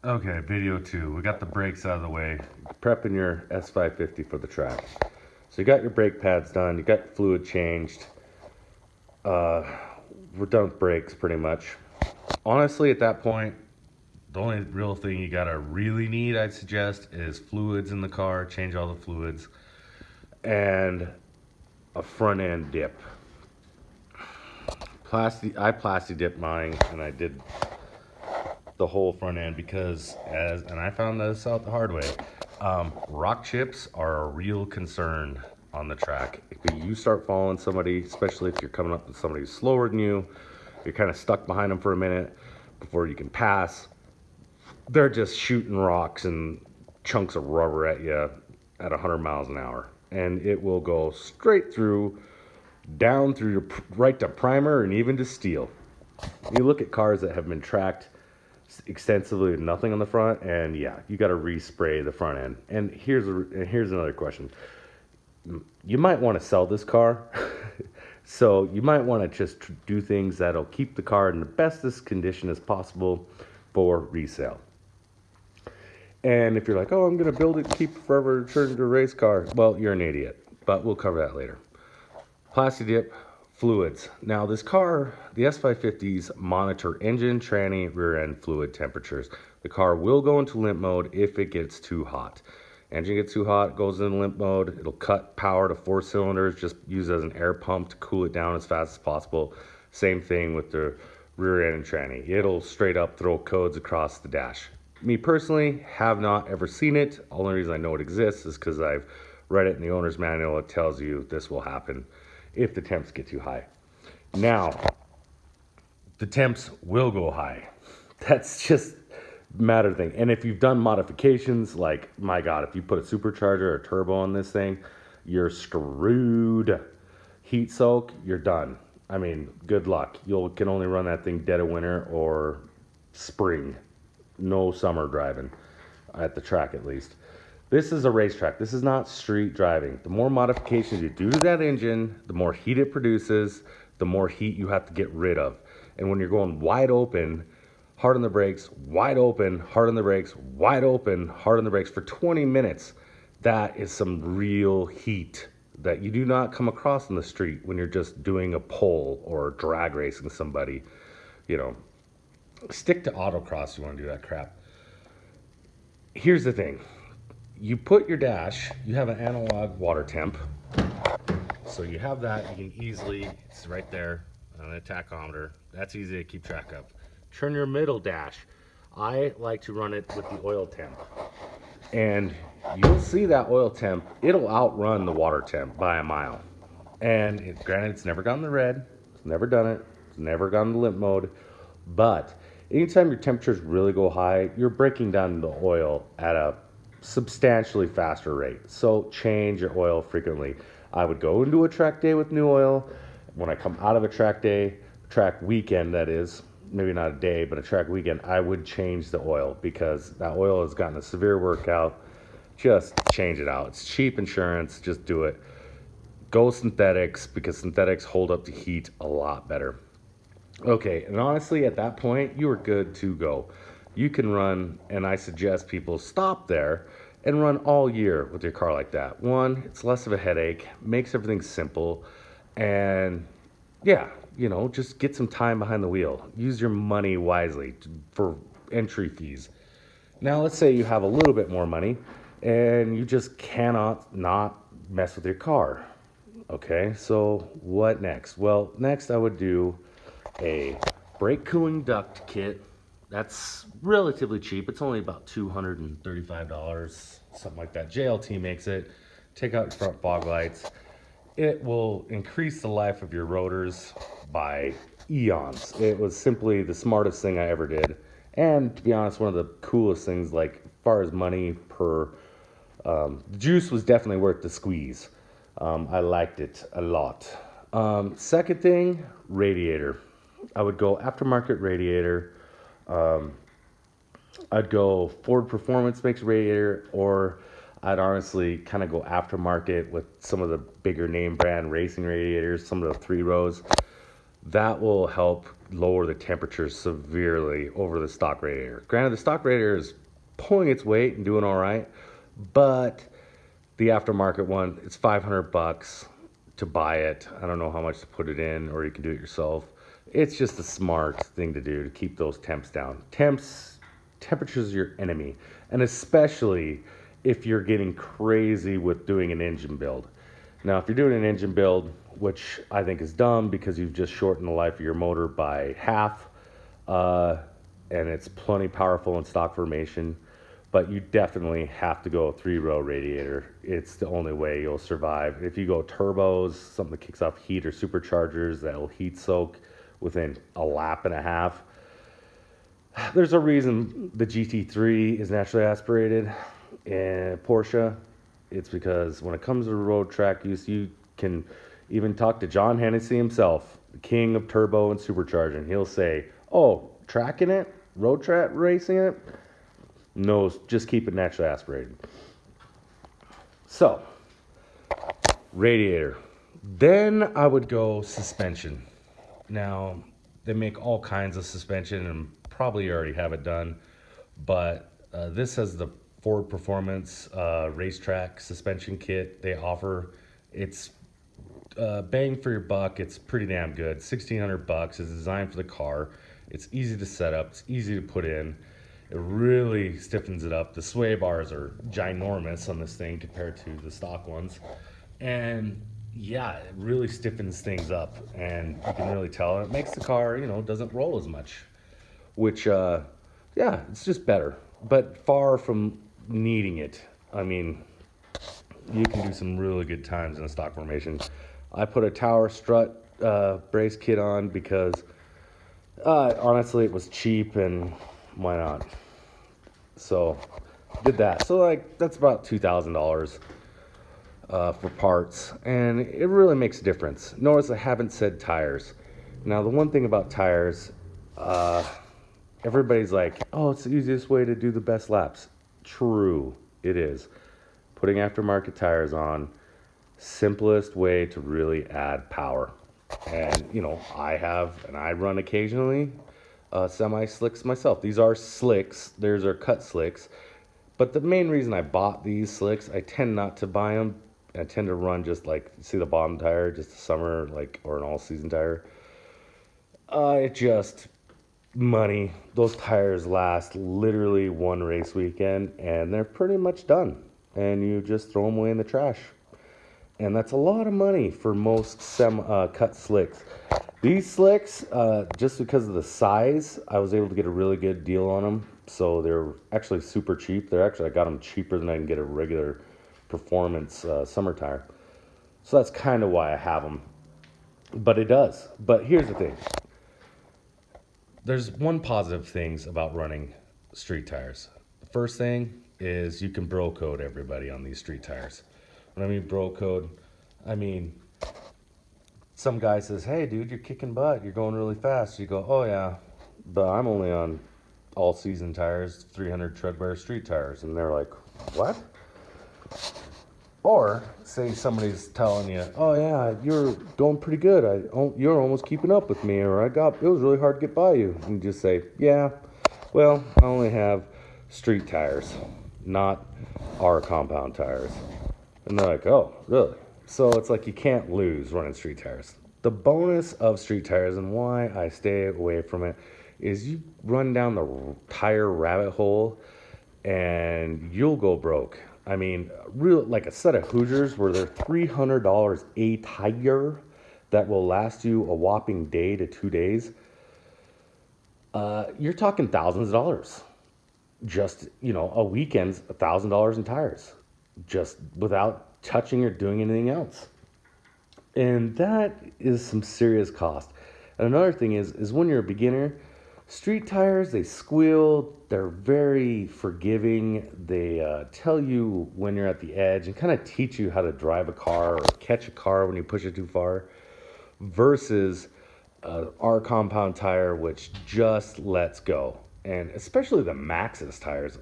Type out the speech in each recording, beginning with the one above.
Okay, video two. We got the brakes out of the way. Prepping your S550 for the track. So you got your brake pads done. You got fluid changed. Uh, we're done with brakes pretty much. Honestly, at that point, the only real thing you gotta really need, I'd suggest, is fluids in the car. Change all the fluids and a front end dip. I plastic dipped mine, and I did the whole front end because and I found this out the hard way. Rock chips are a real concern on the track. If you start following somebody, especially if you're coming up with somebody who's slower than you, you're kind of stuck behind them for a minute before you can pass. They're just shooting rocks and chunks of rubber at you at 100 miles an hour, and it will go straight through, down through your right to primer and even to steel. You look at cars that have been tracked extensively with nothing on the front, and yeah, you got to respray the front end. And here's another question. You might want to sell this car. So you might want to just do things that'll keep the car in the bestest condition as possible for resale. And if you're like, oh, I'm going to build it, keep it forever, turn it into a race car, well, you're an idiot. But we'll cover that later. Plastic dip, fluids. Now this car, the S550s monitor engine, tranny, rear end fluid temperatures. The car will go into limp mode if it gets too hot. Engine gets too hot, goes into limp mode. It'll cut power to 4 cylinders, just use it as an air pump to cool it down as fast as possible. Same thing with the rear end and tranny. It'll straight up throw codes across the dash. Me personally, have not ever seen it. Only reason I know it exists is because I've read it in the owner's manual. It tells you this will happen if the temps get too high. Now, the temps will go high. That's just a matter of thing. And if you've done modifications, like, my God, if you put a supercharger or a turbo on this thing, you're screwed. Heat soak, you're done. I mean, good luck. You can only run that thing dead of winter or spring. No summer driving, at the track at least. This is a racetrack. This is not street driving. The more modifications you do to that engine, the more heat it produces, the more heat you have to get rid of. And when you're going wide open, hard on the brakes, wide open, hard on the brakes, wide open, hard on the brakes for 20 minutes, that is some real heat that you do not come across in the street when you're just doing a pole or drag racing somebody. You know, stick to autocross if you want to do that crap. Here's the thing. You put your dash, you have an analog water temp. So you have that, you can easily, it's right there on a tachometer. That's easy to keep track of. Turn your middle dash. I like to run it with the oil temp. And you'll see that oil temp, it'll outrun the water temp by a mile. And granted, it's never gone to red, it's never done it, it's never gone to limp mode. But anytime your temperatures really go high, you're breaking down the oil at a substantially faster rate. So change your oil frequently. I would go into a track day with new oil. When I come out of a track day, track weekend that is, maybe not a day, but a track weekend, I would change the oil because that oil has gotten a severe workout. Just change it out. It's cheap insurance, just do it. Go synthetics because synthetics hold up to heat a lot better. Okay, and honestly, at that point, you are good to go. You can run, and I suggest people stop there and run all year with your car like that. One, it's less of a headache, makes everything simple, and yeah, you know, just get some time behind the wheel. Use your money wisely for entry fees. Now, let's say you have a little bit more money, and you just cannot not mess with your car. Okay, so what next? Well, next I would do a brake cooling duct kit. That's relatively cheap. It's only about $235, something like that. JLT makes it. Take out your front fog lights. It will increase the life of your rotors by eons. It was simply the smartest thing I ever did. And to be honest, one of the coolest things, like as far as money per, the juice was definitely worth the squeeze. I liked it a lot. Second thing, radiator. I would go aftermarket radiator. I'd go Ford Performance makes radiator, or I'd honestly kind of go aftermarket with some of the bigger name brand racing radiators, some of the 3 rows. That will help lower the temperature severely over the stock radiator. Granted, the stock radiator is pulling its weight and doing all right, but the aftermarket one, it's $500 to buy it. I don't know how much to put it in, or you can do it yourself. It's just a smart thing to do to keep those temps down. Temperature's your enemy, and especially if you're getting crazy with doing an engine build. Now, if you're doing an engine build, which I think is dumb because you've just shortened the life of your motor by half, and it's plenty powerful in stock formation, but you definitely have to go a 3-row radiator. It's the only way you'll survive. If you go turbos, something that kicks off heat, or superchargers that'll heat soak within a lap and a half, there's a reason the GT3 is naturally aspirated in Porsche. It's because when it comes to road track use, you can even talk to John Hennessy himself, the king of turbo and supercharging. He'll say, oh, tracking it, road track racing it, no, just keep it naturally aspirated. So, radiator. Then I would go suspension. Now, they make all kinds of suspension, and probably you already have it done, but this has the Ford Performance racetrack suspension kit they offer. It's bang for your buck. It's pretty damn good. $1,600. It's designed for the car. It's easy to set up. It's easy to put in. It really stiffens it up. The sway bars are ginormous on this thing compared to the stock ones. And yeah, it really stiffens things up, and you can really tell. It makes the car, doesn't roll as much, which, yeah, it's just better, but far from needing it. I mean, you can do some really good times in a stock formation. I put a tower strut brace kit on because honestly it was cheap, and why not? So did that. So like that's about $2,000 for parts, and it really makes a difference. Notice I haven't said tires. Now the one thing about tires, everybody's like, oh, it's the easiest way to do the best laps. True, it is. Putting aftermarket tires on, simplest way to really add power. And I run occasionally semi slicks myself. These are slicks. Theirs are cut slicks. But the main reason I bought these slicks, I tend not to buy them. I tend to run just like, see the bottom tire, just a summer or an all season tire. It just money. Those tires last literally one race weekend, and they're pretty much done. And you just throw them away in the trash. And that's a lot of money for most cut slicks. These slicks, just because of the size, I was able to get a really good deal on them. So they're actually super cheap. I got them cheaper than I can get a regular performance summer tire. So that's kind of why I have them. But it does. But here's the thing. There's one positive things about running street tires. The first thing is you can bro code everybody on these street tires. When I mean bro code, I mean some guy says, hey dude, you're kicking butt, you're going really fast. You go, oh yeah, but I'm only on all season tires, 300 treadwear street tires. And they're like, what? Or say somebody's telling you, oh yeah, you're going pretty good, you're almost keeping up with me, or it was really hard to get by you. And you just say, yeah, well, I only have street tires, not our compound tires. And they're like, oh, really? So it's like you can't lose running street tires. The bonus of street tires, and why I stay away from it, is you run down the tire rabbit hole and you'll go broke. I mean, like a set of Hoosiers where they're $300 a tire that will last you a whopping day to 2 days. You're talking thousands of dollars. Just, a weekend's $1,000 in tires, just without touching or doing anything else. And that is some serious cost. And another thing is when you're a beginner, street tires, they squeal, they're very forgiving. They tell you when you're at the edge and kind of teach you how to drive a car or catch a car when you push it too far, versus our compound tire, which just lets go. And especially the Maxxis tires.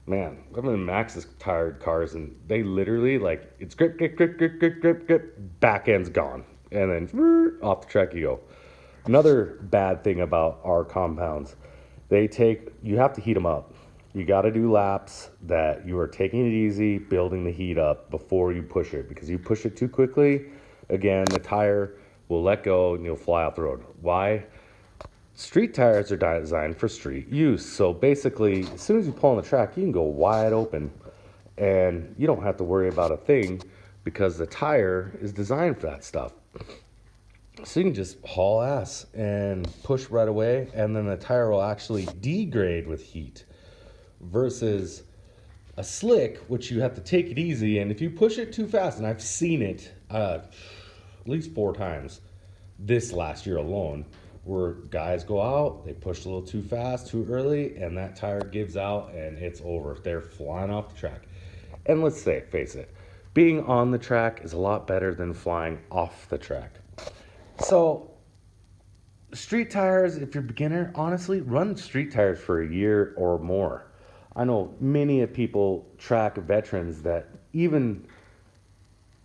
Man, I'm in Maxxis tired cars, and they literally, like, it's grip, back end's gone. And then off the track you go. Another bad thing about our compounds, you have to heat them up. You got to do laps that you are taking it easy, building the heat up before you push it, because you push it too quickly, again, the tire will let go and you'll fly off the road. Why? Street tires are designed for street use. So basically, as soon as you pull on the track, you can go wide open and you don't have to worry about a thing because the tire is designed for that stuff. So you can just haul ass and push right away, and then the tire will actually degrade with heat versus a slick, which you have to take it easy. And if you push it too fast, and I've seen it at least 4 times this last year alone, where guys go out, they push a little too fast, too early, and that tire gives out and it's over. They're flying off the track. And let's face it, being on the track is a lot better than flying off the track. So street tires, if you're a beginner, honestly, run street tires for a year or more. I know many people, track veterans that even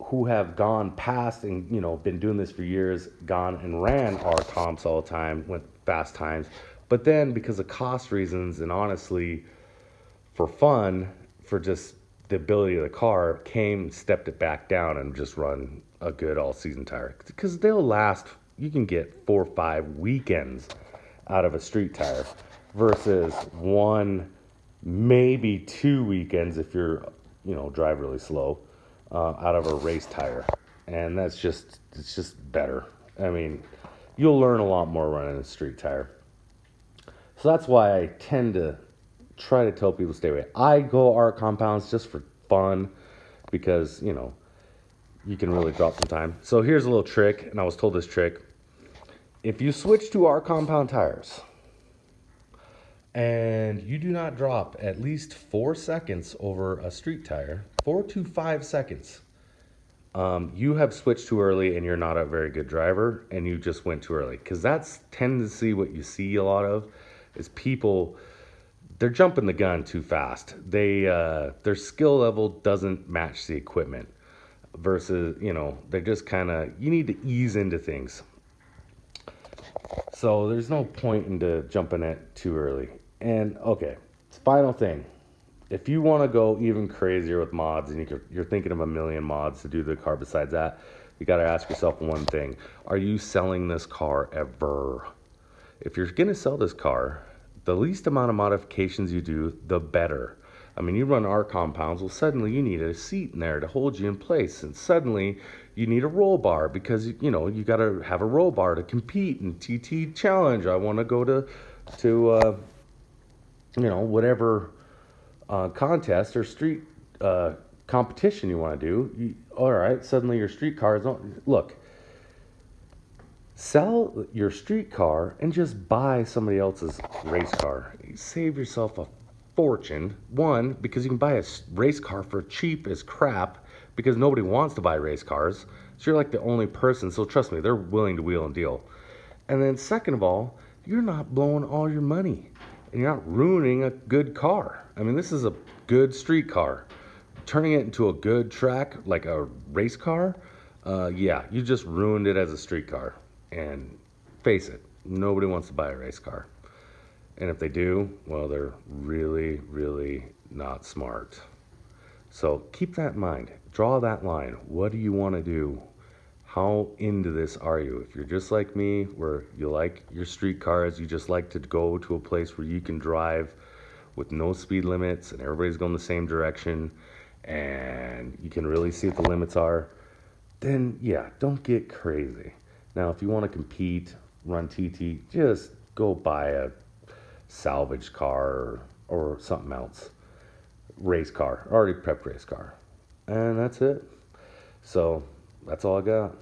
who have gone past and, been doing this for years, gone and ran our comps all the time, went fast times. But then because of cost reasons and honestly for fun, for just the ability of the car, stepped it back down and just run a good all season tire. Because they'll last, you can get 4 or 5 weekends out of a street tire versus 1, maybe 2 weekends if you're, drive really slow. Out of a race tire, and it's just better. I mean, you'll learn a lot more running a street tire. So that's why I tend to try to tell people to stay away. I go art compounds just for fun because you can really drop some time. So here's a little trick, and I was told this trick: if you switch to art compound tires and you do not drop at least 4 seconds over a street tire, 4 to 5 seconds, you have switched too early and you're not a very good driver and you just went too early. Because that's tendency what you see a lot of is people, they're jumping the gun too fast. Their skill level doesn't match the equipment versus, they're just kind of, you need to ease into things. So there's no point into jumping it too early. And okay, final thing. If you want to go even crazier with mods and you're thinking of a million mods to do the car besides that, you got to ask yourself one thing. Are you selling this car ever? If you're going to sell this car, the least amount of modifications you do, the better. I mean, you run our compounds, well, suddenly you need a seat in there to hold you in place. And suddenly you need a roll bar because, you got to have a roll bar to compete in TT Challenge. I want to go to whatever contest or street competition you want to do. All right, suddenly your street car is on. Look, sell your street car and just buy somebody else's race car. You save yourself a fortune. One, because you can buy a race car for cheap as crap because nobody wants to buy race cars. So you're like the only person. So trust me, they're willing to wheel and deal. And then second of all, you're not blowing all your money and you're not ruining a good car. I mean, this is a good street car. Turning it into a good track, like a race car, you just ruined it as a street car. And face it, nobody wants to buy a race car. And if they do, well, they're really, really not smart. So keep that in mind. Draw that line. What do you want to do? How into this are you? If you're just like me, where you like your street cars, you just like to go to a place where you can drive with no speed limits and everybody's going the same direction and you can really see what the limits are, then yeah, don't get crazy. Now, if you want to compete, run TT, just go buy a salvage car or something else. Race car, already prepped race car. And that's it. So that's all I got.